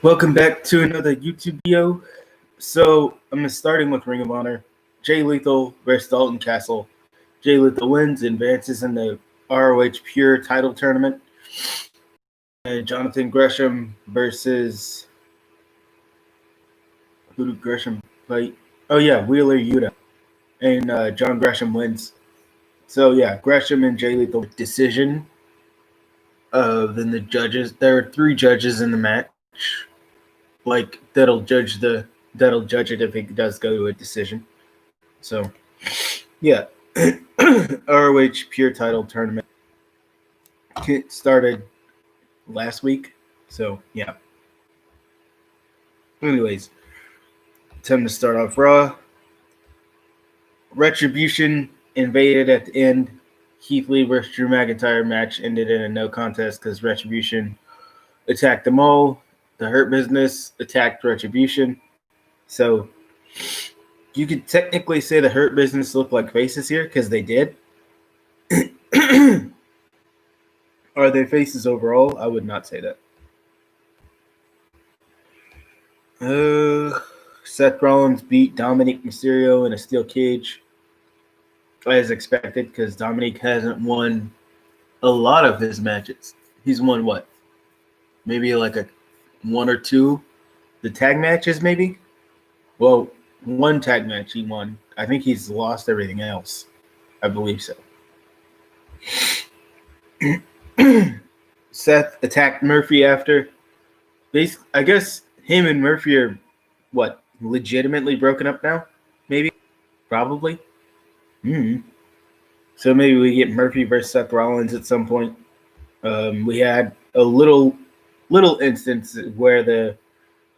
Welcome back to another YouTube video. So I'm starting with Ring of Honor. Jay Lethal versus Dalton Castle. Jay Lethal wins, advances in the ROH Pure title tournament. Jonathan Gresham versus who did Gresham fight? Oh yeah, Wheeler Yuta, and John Gresham wins. So yeah, Gresham and Jay Lethal decision. Then the judges. There are three judges in the match. Like that'll judge it if it does go to a decision. So yeah, ROH Pure Title Tournament started last week. So yeah. Anyways, time to start off Raw. Retribution invaded at the end. Keith Lee versus Drew McIntyre match ended in a no contest because Retribution attacked them all. The Hurt Business attacked Retribution. So you could technically say the Hurt Business looked like faces here because they did. Are they faces overall? I would not say that. Seth Rollins beat Dominic Mysterio in a steel cage, as expected, because Dominic hasn't won a lot of his matches. He's won what? Maybe like a one or two. The tag matches, maybe? Well, one tag match he won. I think he's lost everything else. I believe so. Seth attacked Murphy after. I guess him and Murphy are what? Legitimately broken up now? Maybe? Probably? So maybe we get Murphy versus Seth Rollins at some point. We had a little instance where the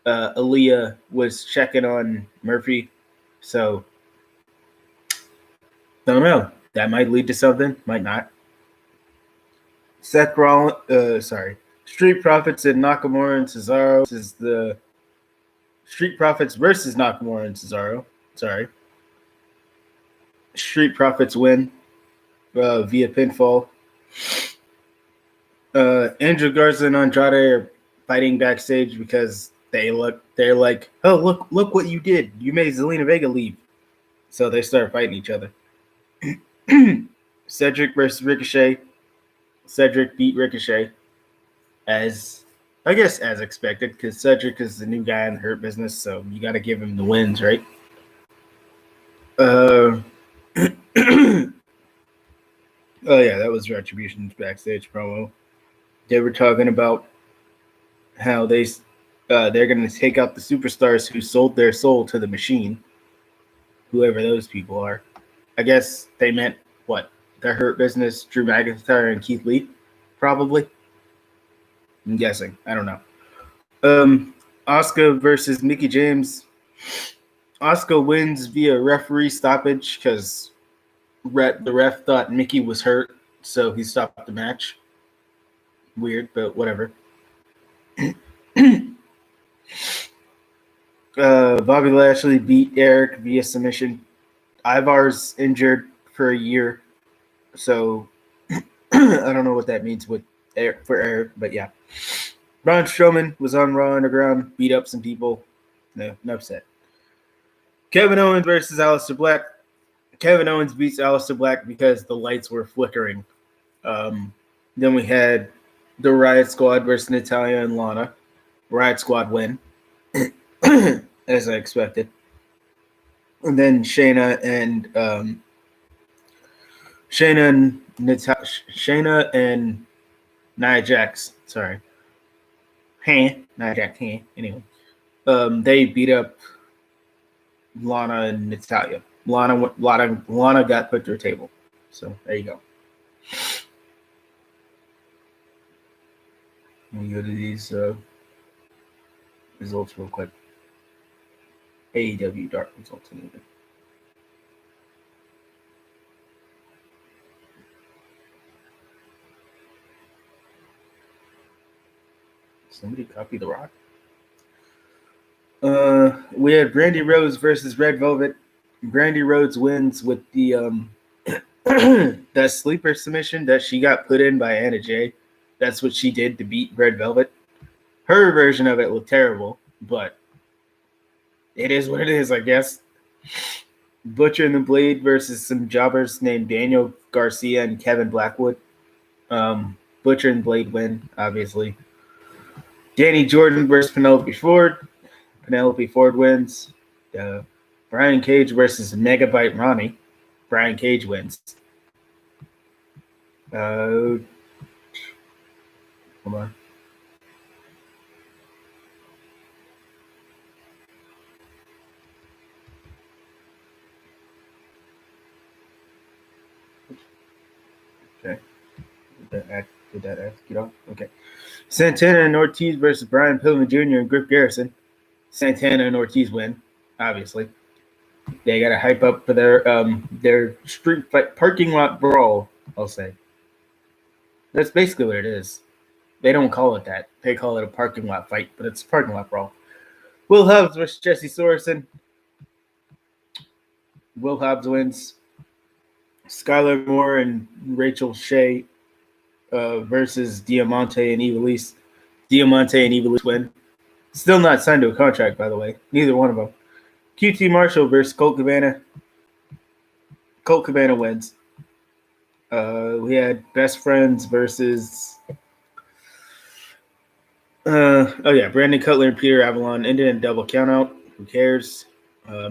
Aaliyah was checking on Murphy. So, don't know. That might lead to something. Might not. Street Profits and Nakamura and Cesaro. This is the Street Profits versus Nakamura and Cesaro. Sorry. Street Profits win via pinfall. Angel Garza and Andrade are fighting backstage because they're like, oh, look what you did. You made Zelina Vega leave. So they start fighting each other. Cedric versus Ricochet. Cedric beat Ricochet, as expected, because Cedric is the new guy in the Hurt Business, so you got to give him the wins, right? Oh yeah, that was Retribution's backstage promo. They were talking about how they're going to take out the superstars who sold their soul to the machine, whoever those people are. I guess they meant what? The Hurt Business, Drew McIntyre, and Keith Lee, probably. I'm guessing. I don't know. Asuka versus Mickie James. Asuka wins via referee stoppage because the ref thought Mickie was hurt, so he stopped the match. Weird, but whatever. Bobby Lashley beat Eric via submission. Ivar's injured for a year, so I don't know what that means for Eric, but yeah. Braun Strowman was on Raw Underground, beat up some people. No upset. Kevin Owens versus Aleister Black. Kevin Owens beats Aleister Black because the lights were flickering. Then we had the Riot Squad versus Natalya and Lana. Riot Squad win, as I expected. And then Shayna and Nia Jax. Sorry. Nia Jax. Anyway. They beat up Lana and Natalya. Lana got put through a table. So there you go. Let me go to these results real quick. AEW Dark results anyway. Somebody copy The Rock? We had Brandy Rose versus Red Velvet. Brandy Rose wins with the that sleeper submission that she got put in by Anna Jay. That's what she did to beat Red Velvet. Her version of it looked terrible, but it is what it is, I guess. Butcher and the Blade versus some jobbers named Daniel Garcia and Kevin Blackwood. Butcher and Blade win, obviously. Danny Jordan versus Penelope Ford. Penelope Ford wins. Brian Cage versus Megabyte Ronnie. Brian Cage wins. Hold on. Okay. Did that act get off? Okay. Santana and Ortiz versus Brian Pillman Jr. and Griff Garrison. Santana and Ortiz win, obviously. They got to hype up for their street fight parking lot brawl, I'll say. That's basically what it is. They don't call it that. They call it a parking lot fight, but it's a parking lot brawl. Will Hobbs versus Jesse Sorensen. Will Hobbs wins. Skylar Moore and Rachel Shea versus Diamante and Ivelisse. Diamante and Ivelisse win. Still not signed to a contract, by the way. Neither one of them. QT Marshall versus Colt Cabana. Colt Cabana wins. We had Best Friends versus Brandon Cutler and Peter Avalon ended in double countout. Who cares?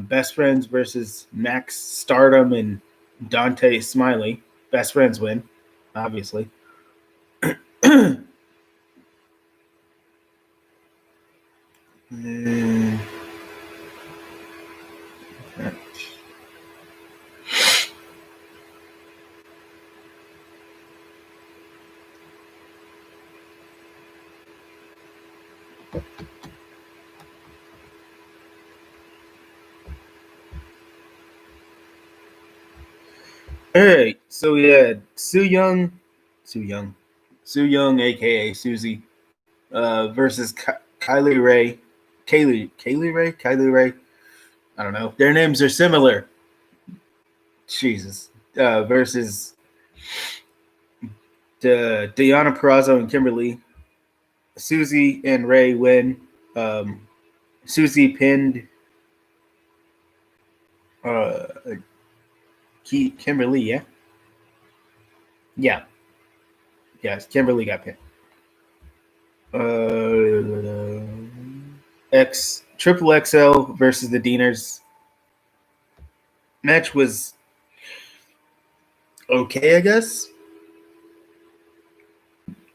Best Friends versus Max Stardom and Dante Smiley. Best Friends win, obviously. All right, so we had Su Young, aka Susie, versus Kylie Ray. I don't know. Their names are similar. Jesus. Versus Deonna Purrazzo and Kimberly. Susie and Ray win. Susie pinned Kimberly, yeah? Yeah. Yes, Kimberly got pinned. Triple XL versus the Deaners. Match was okay, I guess.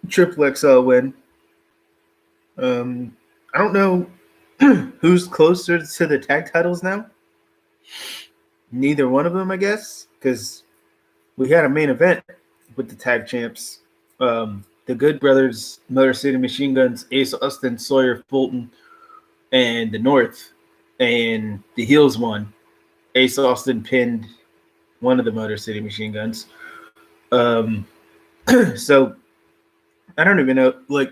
Triple XL win. I don't know who's closer to the tag titles now. Neither one of them, I guess, because we had a main event with the tag champs. The Good Brothers, Motor City Machine Guns, Ace Austin, Sawyer Fulton, and the North. And the Heels won. Ace Austin pinned one of the Motor City Machine Guns. So I don't even know. Like,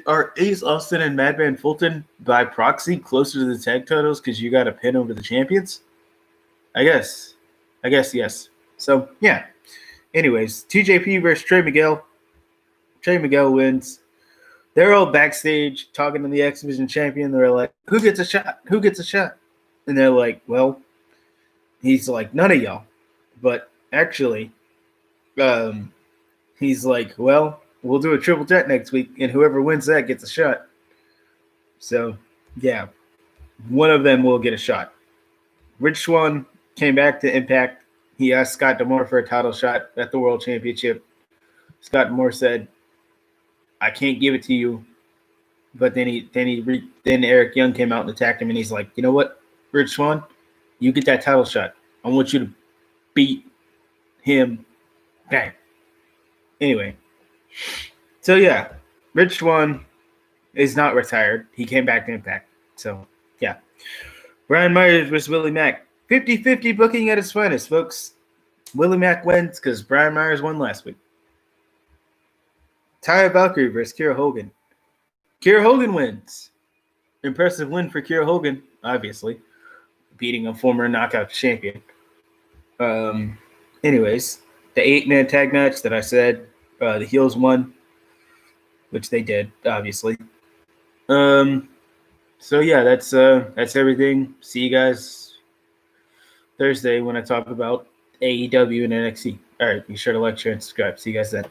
are Ace Austin and Madman Fulton by proxy closer to the tag titles because you got a pin over the champions? I guess yes. So yeah. Anyways, TJP versus Trey Miguel. Trey Miguel wins. They're all backstage talking to the X Division champion. They're like, "Who gets a shot? Who gets a shot?" And they're like, "Well," he's like, "None of y'all." But actually, he's like, "Well, we'll do a triple threat next week, and whoever wins that gets a shot." So yeah, one of them will get a shot. Rich Swann came back to Impact. He asked Scott D'Amore for a title shot at the World Championship. Scott D'Amore said, "I can't give it to you." But then Eric Young came out and attacked him, and he's like, "You know what, Rich Swann, you get that title shot. I want you to beat him." Bang. Anyway, so yeah, Rich Swann is not retired. He came back to Impact. So yeah, Brian Myers versus Willie Mack. 50-50 booking at its finest, folks. Willie Mack wins because Brian Myers won last week. Taya Valkyrie versus Kiera Hogan. Kiera Hogan wins. Impressive win for Kiera Hogan, obviously. Beating a former knockout champion. Anyways, the 8-man tag match that I said, the Heels won, which they did, obviously. So yeah, that's everything. See you guys Thursday when I talk about AEW and NXT. All right, be sure to like, share, and subscribe. See you guys then.